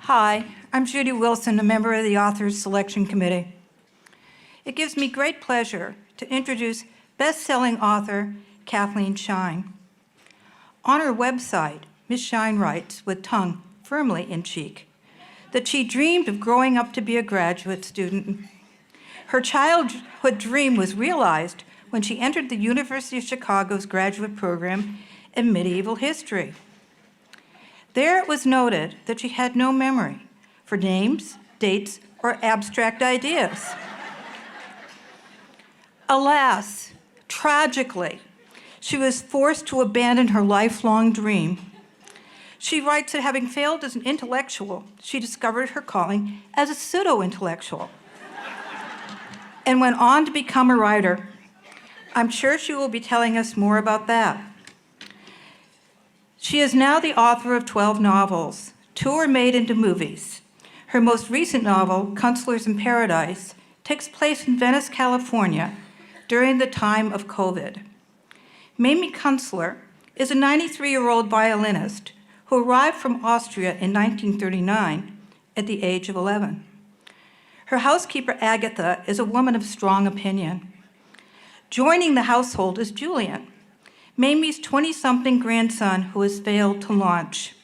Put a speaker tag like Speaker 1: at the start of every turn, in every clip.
Speaker 1: Hi, I'm Judy Wilson, a member of the Authors Selection Committee. It gives me great pleasure to introduce best-selling author Cathleen Schine. On her website, Ms. Schine writes, with tongue firmly in cheek, that she dreamed of growing up to be a graduate student. Her childhood dream was realized when she entered the University of Chicago's graduate program in medieval history. There it was noted that she had no memory for names, dates, or abstract ideas. Alas, tragically, she was forced to abandon her lifelong dream. She writes that having failed as an intellectual, she discovered her calling as a pseudo-intellectual and went on to become a writer. I'm sure she will be telling us more about that. She is now the author of 12 novels. 2 are made into movies. Her most recent novel, Counselors in Paradise, takes place in Venice, California, during the time of COVID. Mamie Kunstler is a 93-year-old violinist who arrived from Austria in 1939 at the age of 11. Her housekeeper, Agatha, is a woman of strong opinion. Joining the household is Julian, Mamie's 20-something grandson who has failed to launch.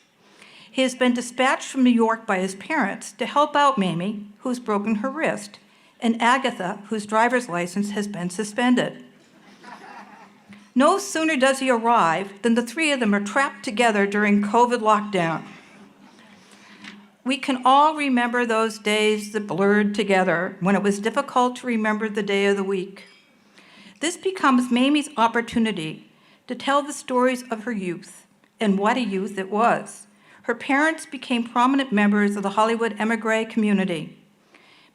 Speaker 1: He has been dispatched from New York by his parents to help out Mamie, who's broken her wrist, and Agatha, whose driver's license has been suspended. No sooner does he arrive than the 3 of them are trapped together during COVID lockdown. We can all remember those days that blurred together when it was difficult to remember the day of the week. This becomes Mamie's opportunity to tell the stories of her youth, and what a youth it was. Her parents became prominent members of the Hollywood emigre community.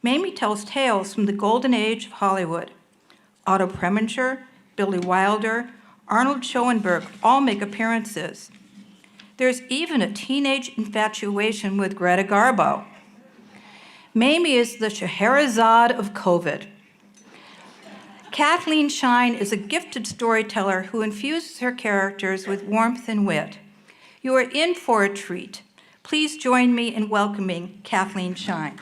Speaker 1: Mamie tells tales from the golden age of Hollywood. Otto Preminger, Billy Wilder, Arnold Schoenberg all make appearances. There's even a teenage infatuation with Greta Garbo. Mamie is the Scheherazade of COVID. Cathleen Schine is a gifted storyteller who infuses her characters with warmth and wit. You are in for a treat. Please join me in welcoming Cathleen Schine.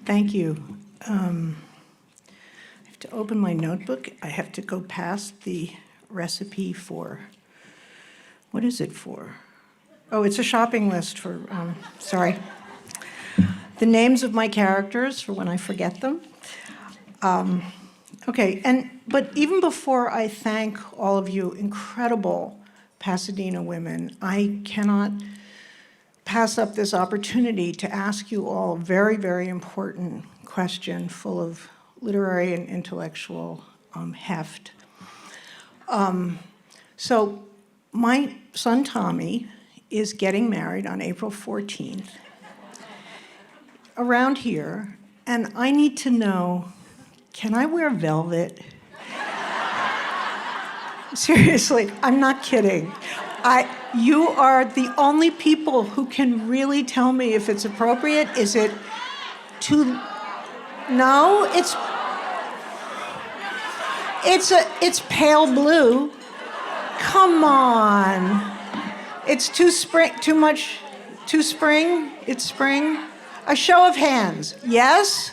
Speaker 2: Thank you. I have to open my notebook. I have to go past the recipe for, what is it for? Oh, it's a shopping list for, sorry. The names of my characters for when I forget them. Okay, but even before I thank all of you incredible Pasadena women, I cannot pass up this opportunity to ask you all a very, very important question full of literary and intellectual heft. So my son Tommy is getting married on April 14th around here, and I need to know, can I wear velvet? Seriously, I'm not kidding. You are the only people who can really tell me if it's appropriate. Is it too, no, it's pale blue. Come on. It's too much, too spring? It's spring? A show of hands. Yes?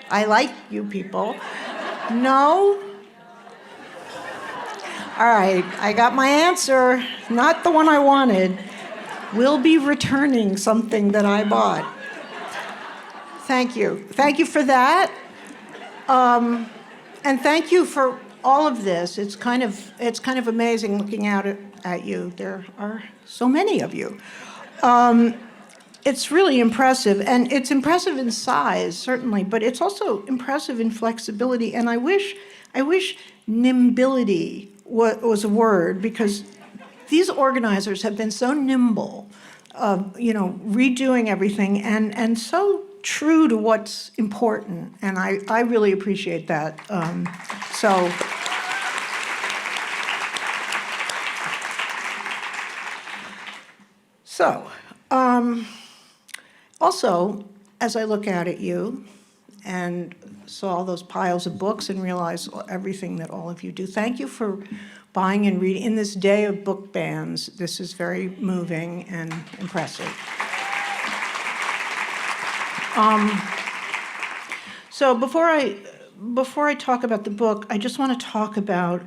Speaker 2: I like you people. No? All right, I got my answer. Not the one I wanted. We'll be returning something that I bought. Thank you. Thank you for that. And thank you for all of this. It's kind of amazing looking out at you. There are so many of you. It's really impressive, and it's impressive in size, certainly, but it's also impressive in flexibility, and I wish nimbility was a word, because these organizers have been so nimble, redoing everything, and so true to what's important, and I really appreciate that. Also, as I look out at you, and saw all those piles of books and realized everything that all of you do. Thank you for buying and reading. In this day of book bans, this is very moving and impressive. So before I talk about the book, I just want to talk about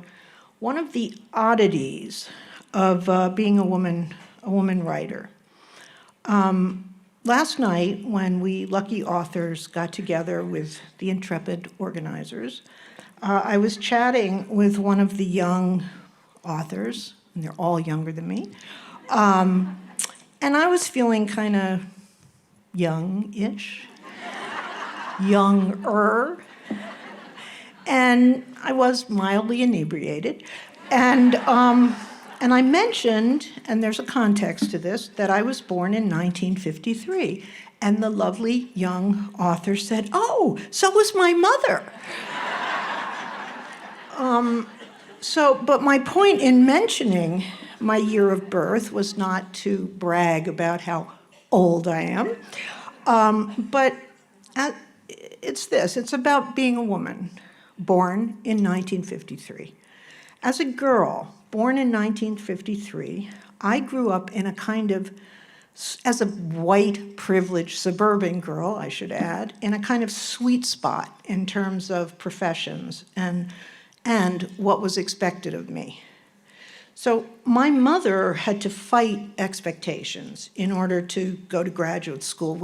Speaker 2: one of the oddities of being a woman writer. Last night, when we lucky authors got together with the intrepid organizers, I was chatting with one of the young authors, and they're all younger than me, and I was feeling kind of young-ish, younger, and I was mildly inebriated, and I mentioned, and there's a context to this, that I was born in 1953, and the lovely young author said, "Oh, so was my mother." But my point in mentioning my year of birth was not to brag about how old I am, but it's this. It's about being a woman born in 1953. As a girl born in 1953, I grew up in a kind of, as a white, privileged suburban girl, I should add, in a kind of sweet spot in terms of professions and what was expected of me. So my mother had to fight expectations in order to go to graduate school,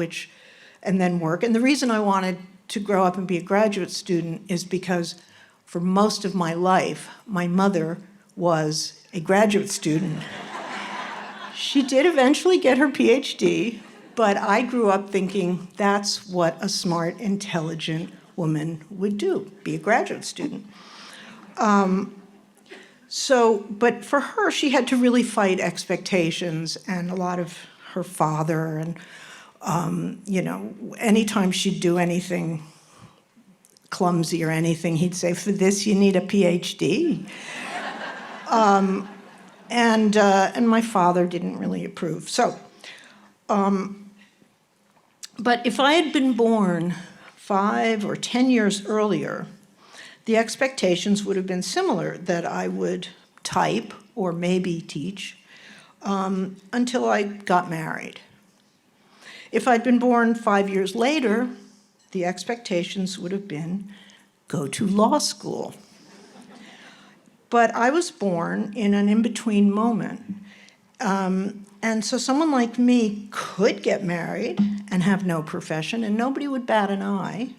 Speaker 2: and then work. And the reason I wanted to grow up and be a graduate student is because for most of my life, my mother was a graduate student. She did eventually get her PhD, but I grew up thinking that's what a smart, intelligent woman would do, be a graduate student. But for her, she had to really fight expectations, and a lot of her father, and anytime she'd do anything clumsy or anything, he'd say, "For this, you need a PhD." And my father didn't really approve. But if I had been born 5 or 10 years earlier, the expectations would have been similar, that I would type or maybe teach until I got married. If I'd been born 5 years later, the expectations would have been go to law school. But I was born in an in-between moment. And so someone like me could get married and have no profession, and nobody would bat an eye.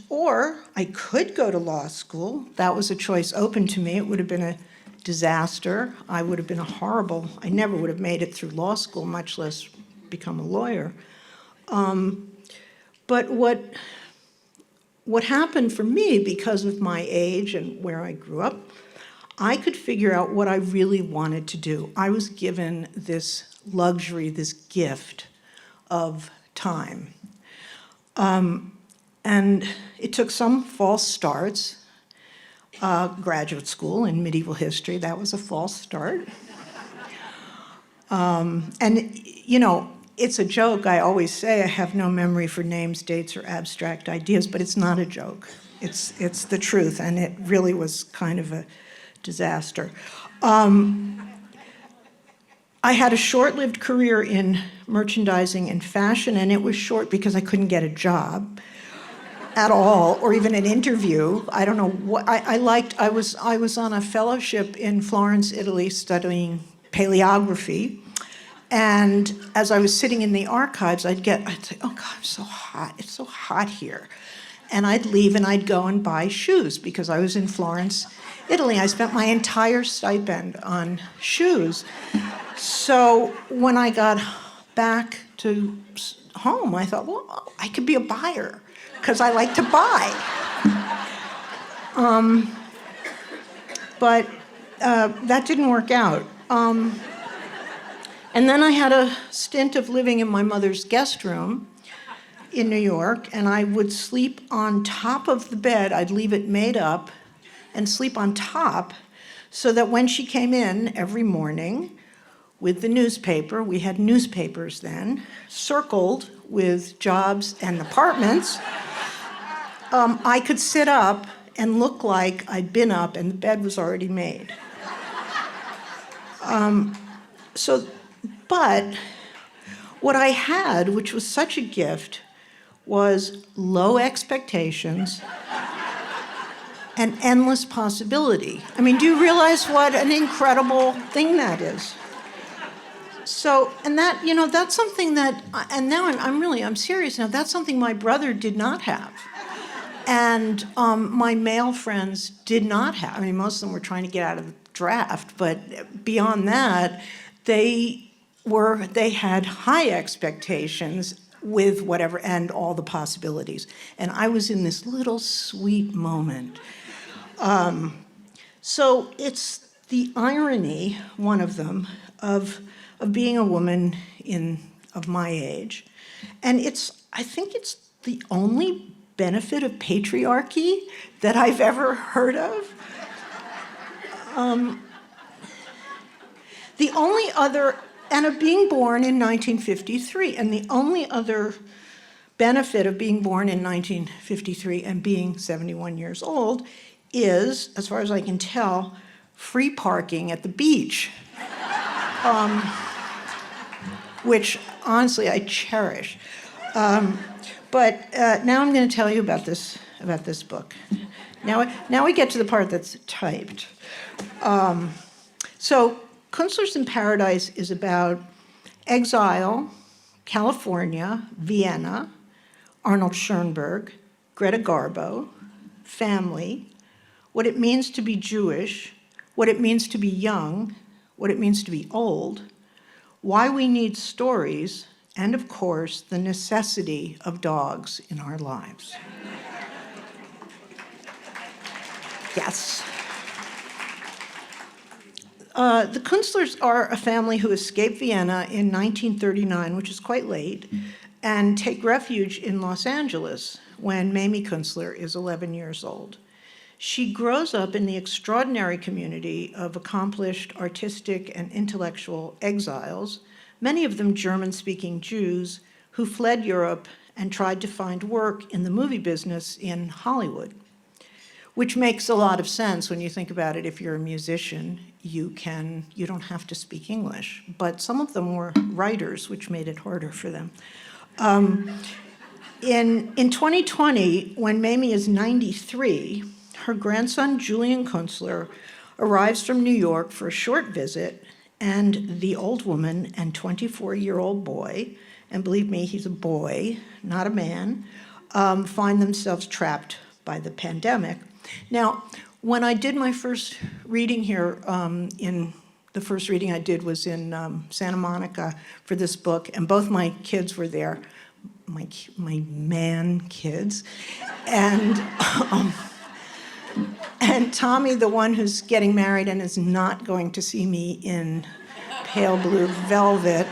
Speaker 2: Or I could go to law school. That was a choice open to me. It would have been a disaster. I would have been I never would have made it through law school, much less become a lawyer. But what happened for me, because of my age and where I grew up, I could figure out what I really wanted to do. I was given this luxury, this gift of time. And it took some false starts. Graduate school in medieval history, that was a false start. It's a joke. I always say I have no memory for names, dates, or abstract ideas, but it's not a joke. It's the truth, and it really was kind of a disaster. I had a short-lived career in merchandising and fashion, and it was short because I couldn't get a job at all, or even an interview. I don't know what I was on a fellowship in Florence, Italy, studying paleography. And as I was sitting in the archives, I'd say, "Oh God, I'm so hot. It's so hot here." And I'd leave and I'd go and buy shoes because I was in Florence, Italy. I spent my entire stipend on shoes. So when I got back to home, I thought, well, I could be a buyer because I like to buy. But that didn't work out. And then I had a stint of living in my mother's guest room in New York, and I would sleep on top of the bed. I'd leave it made up and sleep on top so that when she came in every morning, with the newspaper. We had newspapers then, circled with jobs and apartments. I could sit up and look like I'd been up and the bed was already made. But what I had, which was such a gift, was low expectations and endless possibility. I mean, do you realize what an incredible thing that is? So, and that, that's something that, and now I'm serious now, that's something my brother did not have. And my male friends did not have. I mean, most of them were trying to get out of the draft, but beyond that, they had high expectations with whatever, and all the possibilities. And I was in this little sweet moment. So it's the irony, one of them, of being a woman of my age. And I think it's the only benefit of patriarchy that I've ever heard of. The only other, and of being born in 1953, and the only other benefit of being born in 1953 and being 71 years old is, as far as I can tell, free parking at the beach, which honestly I cherish. But now I'm going to tell you about this book. Now we get to the part that's typed. So Kunstler's in Paradise is about exile, California, Vienna, Arnold Schoenberg, Greta Garbo, family, what it means to be Jewish, what it means to be young, what it means to be old, why we need stories, and of course, the necessity of dogs in our lives. Yes. The Kunstlers are a family who escaped Vienna in 1939, which is quite late, and take refuge in Los Angeles when Mamie Kunstler is 11 years old. She grows up in the extraordinary community of accomplished artistic and intellectual exiles, many of them German-speaking Jews who fled Europe and tried to find work in the movie business in Hollywood, which makes a lot of sense when you think about it. If you're a musician, you don't have to speak English. But some of them were writers, which made it harder for them. In 2020, when Mamie is 93, her grandson, Julian Kunstler, arrives from New York for a short visit, and the old woman and 24-year-old boy, and believe me, he's a boy, not a man, find themselves trapped by the pandemic. Now, when I did my first reading here, the first reading I did was in Santa Monica for this book, and both my kids were there, my man kids, and Tommy, the one who's getting married and is not going to see me in pale blue velvet.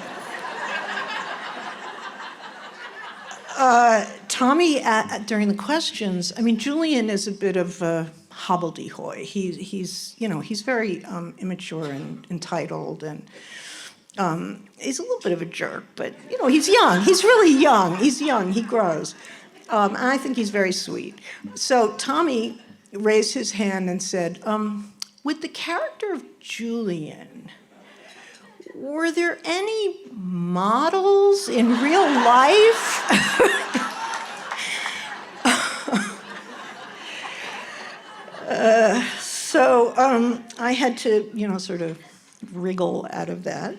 Speaker 2: Tommy, during the questions, I mean, Julian is a bit of a hobbledehoy. He's very immature and entitled, and he's a little bit of a jerk, but, he's young. He's really young. He's young. He grows. And I think he's very sweet. So Tommy raised his hand and said, with the character of Julian, were there any models in real life? So I had to, sort of wriggle out of that.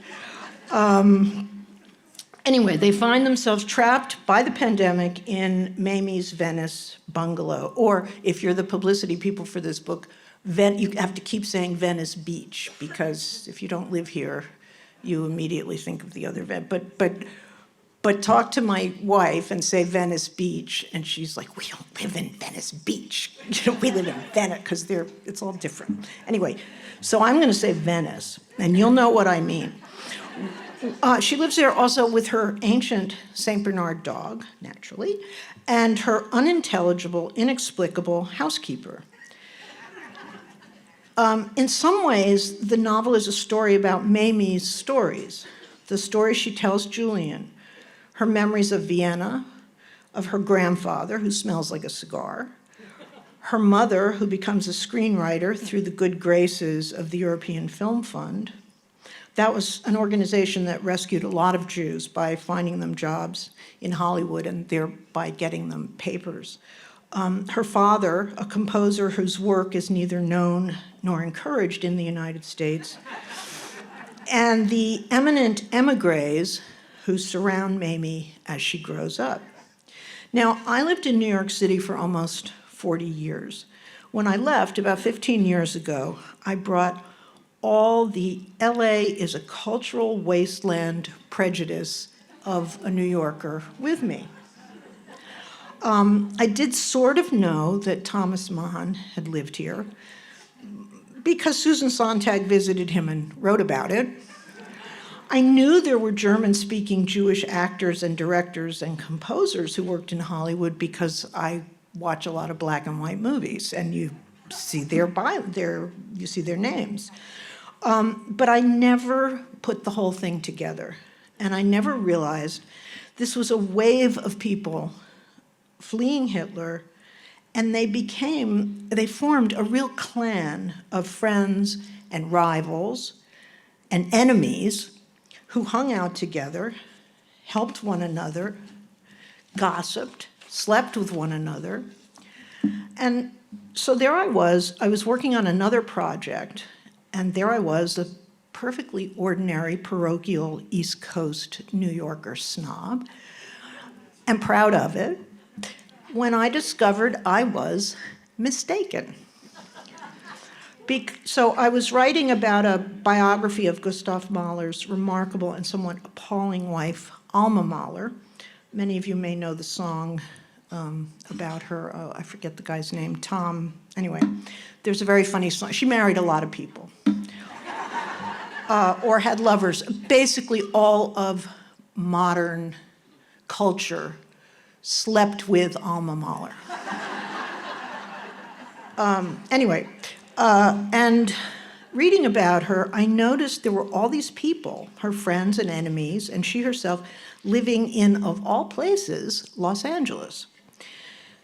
Speaker 2: Anyway, they find themselves trapped by the pandemic in Mamie's Venice bungalow. Or if you're the publicity people for this book, you have to keep saying Venice Beach, because if you don't live here, you immediately think of the other But talk to my wife and say Venice Beach, and she's like, we don't live in Venice Beach. We live in Venice, because it's all different. Anyway, so I'm going to say Venice, and you'll know what I mean. She lives there also with her ancient St. Bernard dog, naturally, and her unintelligible, inexplicable housekeeper. In some ways, the novel is a story about Mamie's stories, the story she tells Julian, her memories of Vienna, of her grandfather, who smells like a cigar, her mother, who becomes a screenwriter through the good graces of the European Film Fund. That was an organization that rescued a lot of Jews by finding them jobs in Hollywood and thereby getting them papers. Her father, a composer whose work is neither known nor encouraged in the United States, and the eminent émigrés who surround Mamie as she grows up. Now, I lived in New York City for almost 40 years. When I left about 15 years ago, I brought all the LA is a cultural wasteland prejudice of a New Yorker with me. I did sort of know that Thomas Mann had lived here because Susan Sontag visited him and wrote about it. I knew there were German-speaking Jewish actors and directors and composers who worked in Hollywood because I watch a lot of black and white movies, and you see their names. But I never put the whole thing together, and I never realized this was a wave of people fleeing Hitler, and they formed a real clan of friends and rivals and enemies who hung out together, helped one another, gossiped, slept with one another. And so there I was working on another project, and there I was, a perfectly ordinary parochial East Coast New Yorker snob, and proud of it, when I discovered I was mistaken. So I was writing about a biography of Gustav Mahler's remarkable and somewhat appalling wife, Alma Mahler. Many of you may know the song about her. I forget the guy's name, Tom. Anyway, there's a very funny song. She married a lot of people or had lovers. Basically, all of modern culture slept with Alma Mahler. And reading about her, I noticed there were all these people, her friends and enemies, and she herself, living in, of all places, Los Angeles.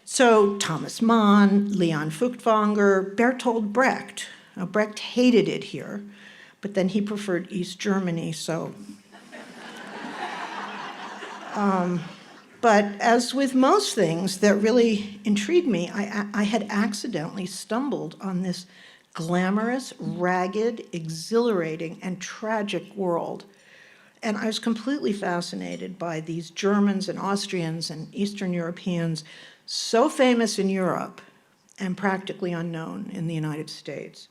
Speaker 2: So Thomas Mann, Leon Feuchtwanger, Bertolt Brecht. Now, Brecht hated it here, but then he preferred East Germany, so. But as with most things that really intrigued me, I had accidentally stumbled on this glamorous, ragged, exhilarating, and tragic world. And I was completely fascinated by these Germans and Austrians and Eastern Europeans, so famous in Europe and practically unknown in the United States,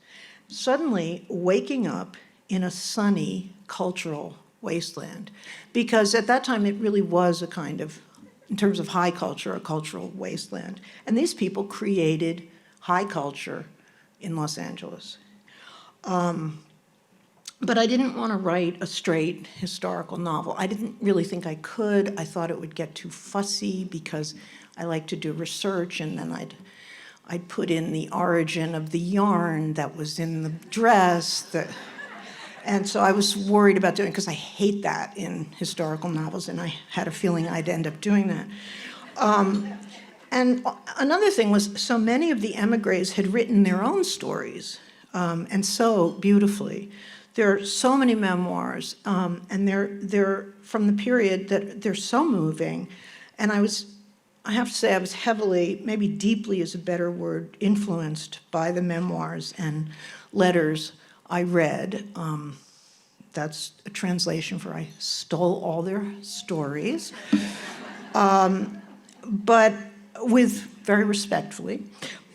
Speaker 2: suddenly waking up in a sunny cultural wasteland. Because at that time, it really was a kind of, in terms of high culture, a cultural wasteland. And these people created high culture in Los Angeles. But I didn't want to write a straight historical novel. I didn't really think I could. I thought it would get too fussy because I like to do research, and then I'd put in the origin of the yarn that was in the dress. And so I was worried about doing it because I hate that in historical novels, and I had a feeling I'd end up doing that. And another thing was, so many of the émigrés had written their own stories, and so beautifully. There are so many memoirs, and they're from the period that they're so moving. And I have to say, I was heavily, maybe deeply is a better word, influenced by the memoirs and letters I read. That's a translation for I stole all their stories. But very respectfully.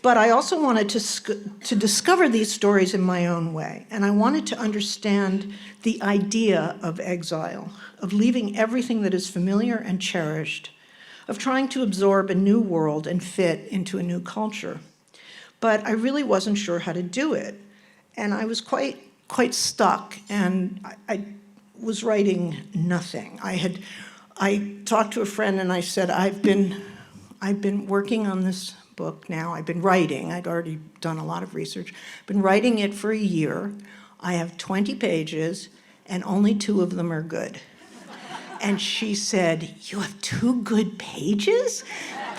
Speaker 2: But I also wanted to discover these stories in my own way. And I wanted to understand the idea of exile, of leaving everything that is familiar and cherished, of trying to absorb a new world and fit into a new culture. But I really wasn't sure how to do it. And I was quite stuck, and I was writing nothing. I talked to a friend and I said, I've been working on this book now. I've been writing. I'd already done a lot of research. Been writing it for a year. I have 20 pages, and only 2 of them are good. And she said, "You have 2 good pages?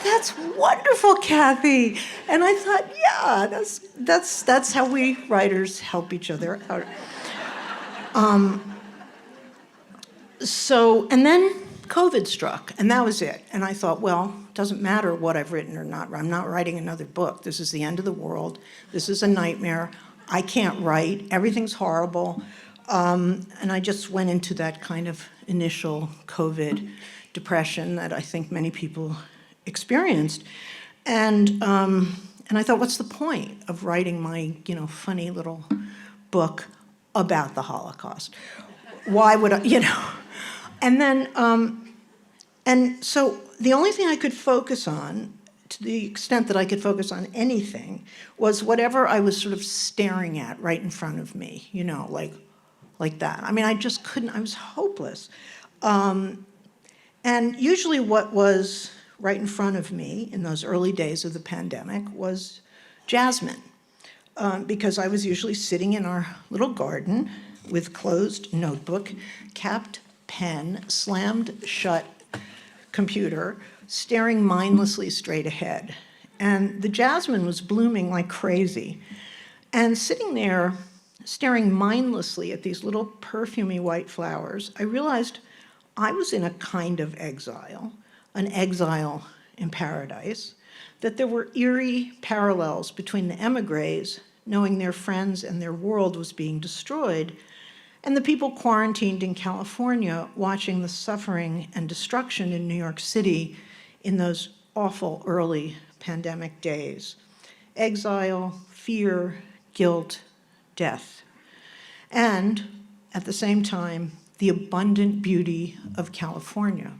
Speaker 2: That's wonderful, Kathy." And I thought, yeah, that's how we writers help each other out. And then COVID struck, and that was it. And I thought, well, it doesn't matter what I've written or not. I'm not writing another book. This is the end of the world. This is a nightmare. I can't write. Everything's horrible. And I just went into that kind of initial COVID depression that I think many people experienced. And I thought, what's the point of writing my, funny little book about the Holocaust? Why would I, And then, and so the only thing I could focus on, to the extent that I could focus on anything, was whatever I was sort of staring at right in front of me, like that. I mean, I just couldn't, I was hopeless. And usually what was right in front of me in those early days of the pandemic was Jasmine, because I was usually sitting in our little garden with closed notebook, capped pen, slammed shut computer, staring mindlessly straight ahead. And the jasmine was blooming like crazy. And sitting there, staring mindlessly at these little perfumey white flowers, I realized I was in a kind of exile, an exile in paradise, that there were eerie parallels between the emigres, knowing their friends and their world was being destroyed, and the people quarantined in California watching the suffering and destruction in New York City in those awful early pandemic days. Exile, fear, guilt, death. And at the same time, the abundant beauty of California.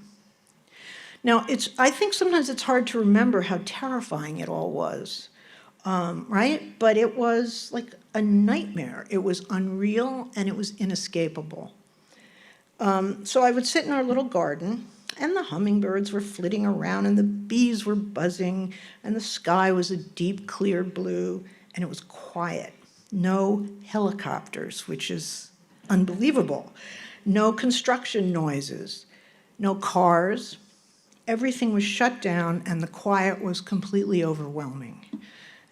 Speaker 2: Now, I think sometimes it's hard to remember how terrifying it all was, right? But it was like a nightmare. It was unreal and it was inescapable. So I would sit in our little garden, and the hummingbirds were flitting around, and the bees were buzzing, and the sky was a deep, clear blue, and it was quiet. No helicopters, which is unbelievable. No construction noises, no cars. Everything was shut down, and the quiet was completely overwhelming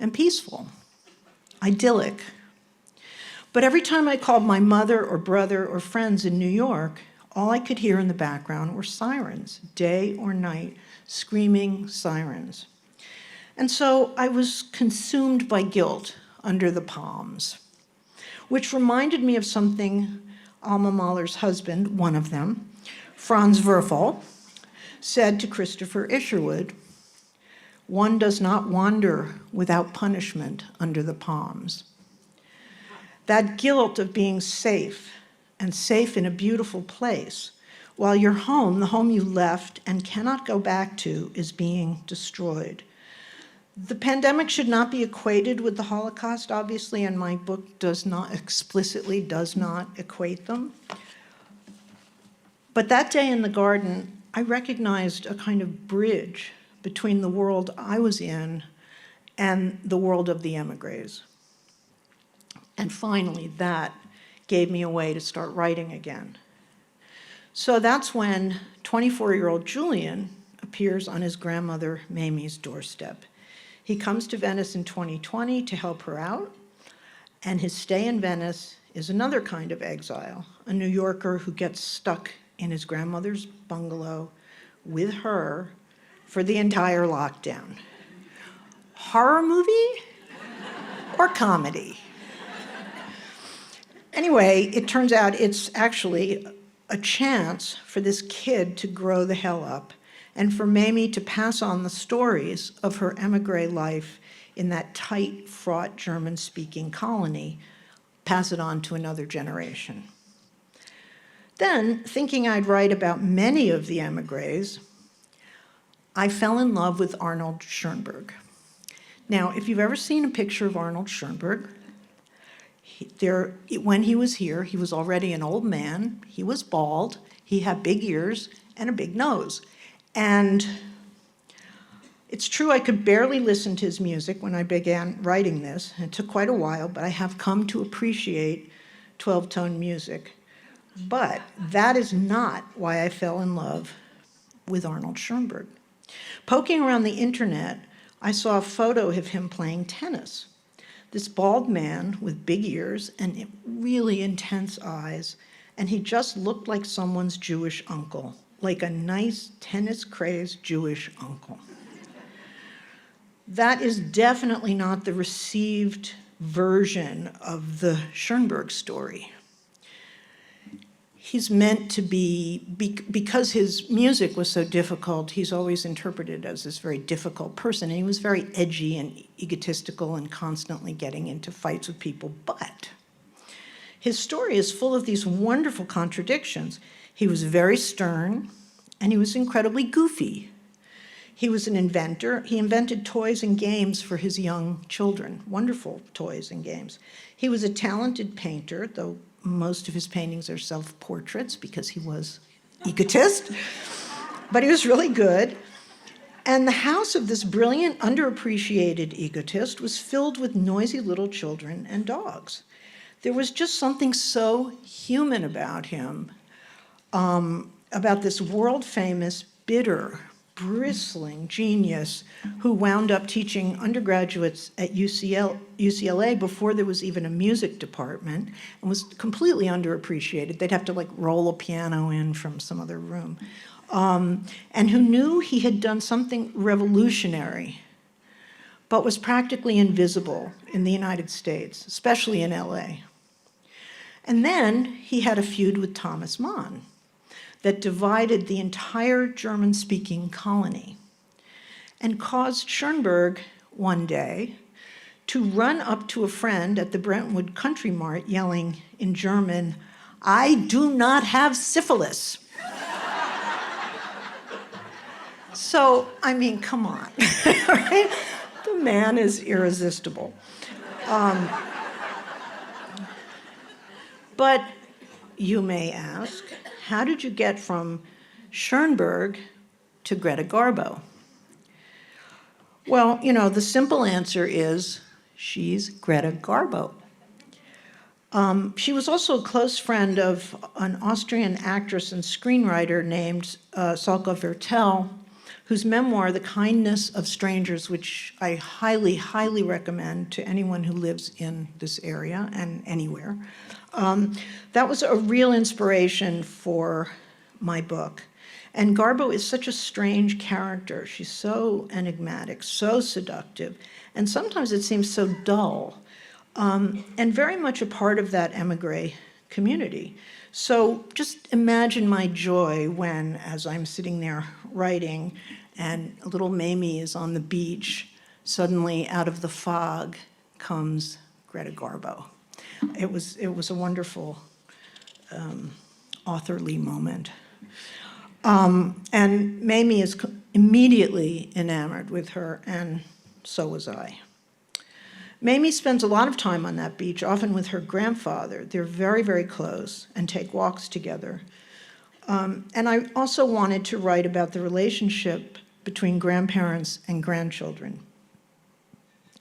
Speaker 2: and peaceful. Idyllic. But every time I called my mother or brother or friends in New York, all I could hear in the background were sirens, day or night, screaming sirens. And so I was consumed by guilt under the palms, which reminded me of something Alma Mahler's husband, one of them, Franz Werfel, said to Christopher Isherwood, "One does not wander without punishment under the palms." That guilt of being safe, and safe in a beautiful place, while your home, the home you left and cannot go back to, is being destroyed. The pandemic should not be equated with the Holocaust, obviously, and my book explicitly does not equate them. But that day in the garden, I recognized a kind of bridge between the world I was in and the world of the emigres. And finally, that gave me a way to start writing again. So that's when 24-year-old Julian appears on his grandmother Mamie's doorstep. He comes to Venice in 2020 to help her out, and his stay in Venice is another kind of exile, a New Yorker who gets stuck in his grandmother's bungalow with her for the entire lockdown. Horror movie or comedy? Anyway, it turns out it's actually a chance for this kid to grow the hell up and for Mamie to pass on the stories of her emigre life in that tight, fraught German-speaking colony, pass it on to another generation. Then, thinking I'd write about many of the emigres, I fell in love with Arnold Schoenberg. Now, if you've ever seen a picture of Arnold Schoenberg, when he was here, he was already an old man, he was bald, he had big ears and a big nose. And It's true I could barely listen to his music when I began writing this. It took quite a while, but I have come to appreciate 12-tone music. But that is not why I fell in love with Arnold Schoenberg. Poking around the internet, I saw a photo of him playing tennis. This bald man with big ears and really intense eyes, and he just looked like someone's Jewish uncle, like a nice tennis-crazed Jewish uncle. That is definitely not the received version of the Schoenberg story. He's meant to be, because his music was so difficult, he's always interpreted as this very difficult person, and he was very edgy and egotistical and constantly getting into fights with people. But his story is full of these wonderful contradictions. He was very stern, and he was incredibly goofy. He was an inventor. He invented toys and games for his young children, wonderful toys and games. He was a talented painter, though most of his paintings are self-portraits because he was egotist, but he was really good. And the house of this brilliant, underappreciated egotist was filled with noisy little children and dogs. There was just something so human about him, about this world-famous, bitter, bristling genius who wound up teaching undergraduates at UCLA before there was even a music department and was completely underappreciated. They'd have to like roll a piano in from some other room. And who knew he had done something revolutionary, but was practically invisible in the United States, especially in LA. And then he had a feud with Thomas Mann that divided the entire German-speaking colony and caused Schoenberg one day to run up to a friend at the Brentwood Country Mart yelling in German, "I do not have syphilis." So, I mean, come on, right? The man is irresistible. But you may ask, how did you get from Schoenberg to Greta Garbo? Well, you know, the simple answer is she's Greta Garbo. She was also a close friend of an Austrian actress and screenwriter named Salka Vertel, whose memoir, The Kindness of Strangers, which I highly, highly recommend to anyone who lives in this area and anywhere, that was a real inspiration for my book. And Garbo is such a strange character. She's so enigmatic, so seductive, and sometimes it seems so dull, and very much a part of that emigre community. So just imagine my joy when, as I'm sitting there writing, and little Mamie is on the beach, suddenly out of the fog comes Greta Garbo. It was a wonderful authorly moment. And Mamie is immediately enamored with her, and so was I. Mamie spends a lot of time on that beach, often with her grandfather. They're very, very close and take walks together. And I also wanted to write about the relationship between grandparents and grandchildren.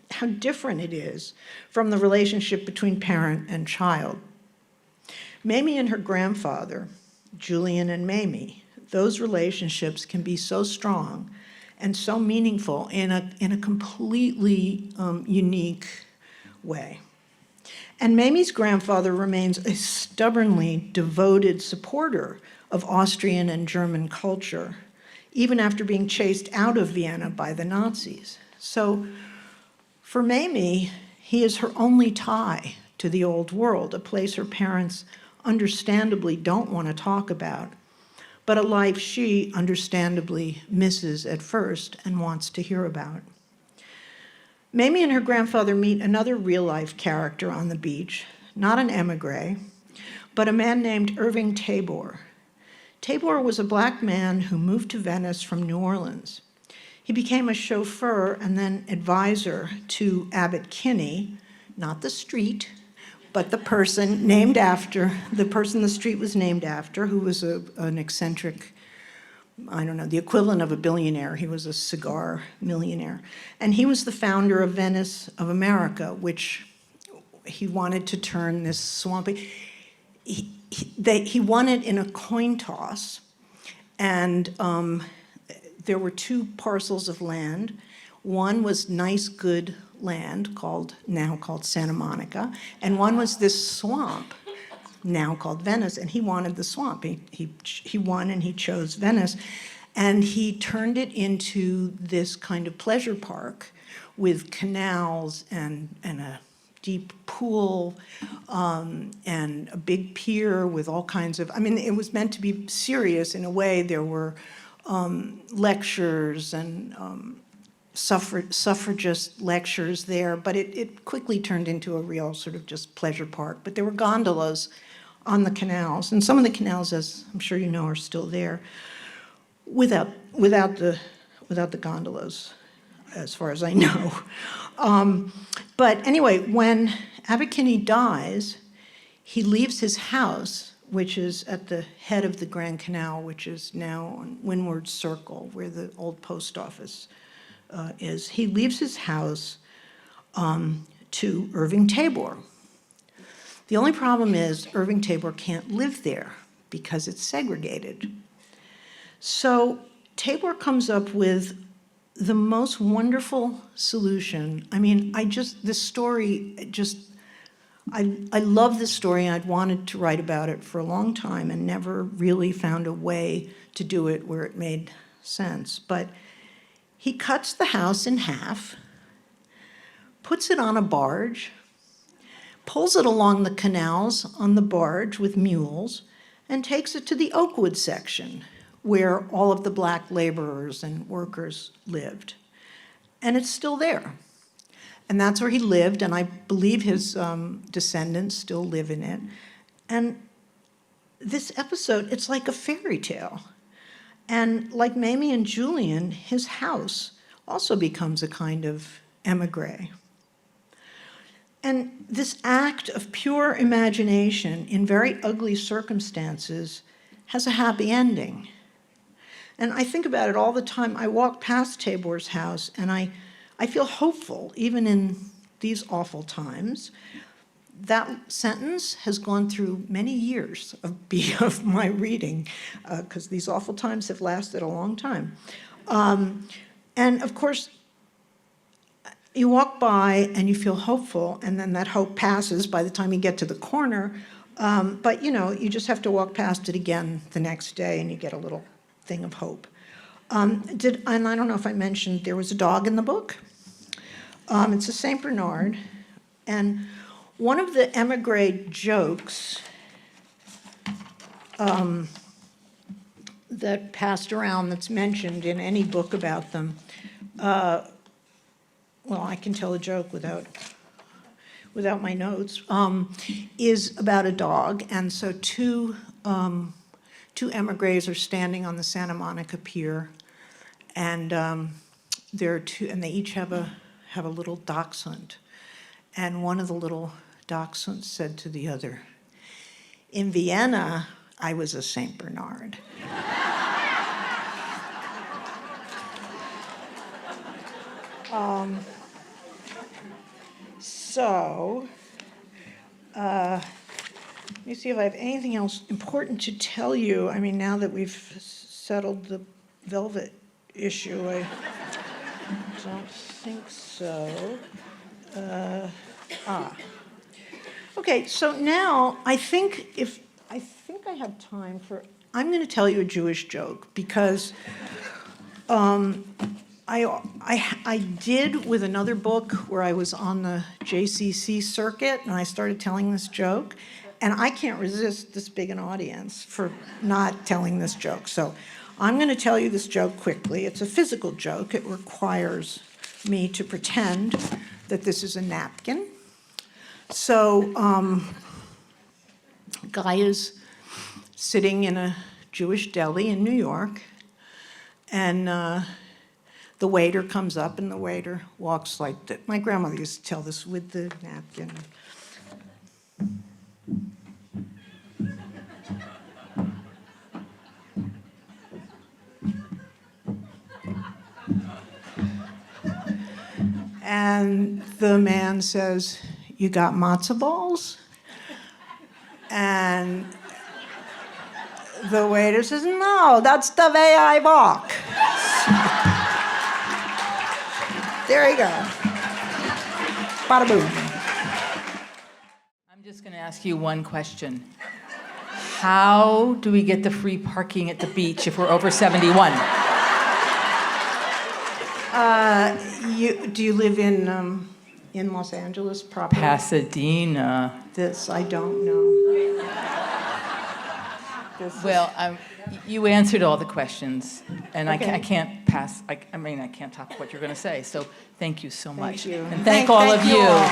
Speaker 2: How different it is from the relationship between parent and child. Mamie and her grandfather, Julian and Mamie, those relationships can be so strong and so meaningful in a completely unique way. And Mamie's grandfather remains a stubbornly devoted supporter of Austrian and German culture, even after being chased out of Vienna by the Nazis. So for Mamie, he is her only tie to the old world, a place her parents understandably don't want to talk about, but a life she understandably misses at first and wants to hear about. Mamie and her grandfather meet another real-life character on the beach, not an emigre, but a man named Irving Tabor. Tabor was a black man who moved to Venice from New Orleans. He became a chauffeur and then advisor to Abbot Kinney, not the street, but the person named after, the person the street was named after, who was an eccentric I don't know, the equivalent of a billionaire. He was a cigar millionaire. And he was the founder of Venice of America, which he wanted to turn this swampy. He won it in a coin toss, and there were two parcels of land. One was nice, good land now called Santa Monica, and one was this swamp, now called Venice, and he wanted the swamp. He won, and he chose Venice, and he turned it into this kind of pleasure park with canals and a deep pool, and a big pier with all kinds of, I mean, it was meant to be serious in a way. There were lectures and suffragist lectures there, but it quickly turned into a real sort of just pleasure park. But there were gondolas on the canals, and some of the canals, as I'm sure you know, are still there, without the gondolas, as far as I know. But anyway, when Abbot Kinney dies, he leaves his house, which is at the head of the Grand Canal, which is now on Windward Circle, where the old post office is. He leaves his house to Irving Tabor. The only problem is Irving Tabor can't live there because it's segregated. So Tabor comes up with the most wonderful solution. I mean, this story, I love this story, and I'd wanted to write about it for a long time and never really found a way to do it where it made sense. But he cuts the house in half, puts it on a barge, pulls it along the canals on the barge with mules, and takes it to the Oakwood section, where all of the black laborers and workers lived. And it's still there. And that's where he lived, and I believe his descendants still live in it. And this episode, it's like a fairy tale. And like Mamie and Julian, his house also becomes a kind of emigre. And this act of pure imagination in very ugly circumstances has a happy ending. And I think about it all the time. I walk past Tabor's house, and I feel hopeful, even in these awful times. That sentence has gone through many years of my reading, because these awful times have lasted a long time. And of course, you walk by and you feel hopeful, and then that hope passes by the time you get to the corner. But you just have to walk past it again the next day, and you get a little thing of hope. And I don't know if I mentioned there was a dog in the book. It's a Saint Bernard, and one of the emigre jokes that passed around, that's mentioned in any book about them, well, I can tell a joke without my notes, is about a dog. And so two emigres are standing on the Santa Monica Pier, and there are two, and they each have a little dachshund. And one of the little dachshunds said to the other, "In Vienna, I was a Saint Bernard." Let me see if I have anything else important to tell you. I mean, now that we've settled the velvet issue, I don't think so. Okay, so now I think I have time for, I'm going to tell you a Jewish joke, because I did with another book where I was on the JCC circuit, and I started telling this joke, and I can't resist this big an audience for not telling this joke. So I'm going to tell you this joke quickly. It's a physical joke. It requires me to pretend that this is a napkin. So a guy is sitting in a Jewish deli in New York, and the waiter comes up, and the waiter walks like that. My grandmother used to tell this with the napkin. And the man says, "You got matzo balls?" And the waiter says, "No, that's the way I walk." There you go. Bada boom.
Speaker 3: I'm just going to ask you one question. How do we get the free parking at the beach if we're over 71?
Speaker 2: Do you live in Los Angeles proper?
Speaker 3: Pasadena.
Speaker 2: This I don't know.
Speaker 3: Well, you answered all the questions, and
Speaker 2: Okay.
Speaker 3: I can't pass. I can't top what you're going to say. So thank you so much.
Speaker 2: Thank you.
Speaker 3: And thank all of
Speaker 2: you
Speaker 3: you.
Speaker 2: all.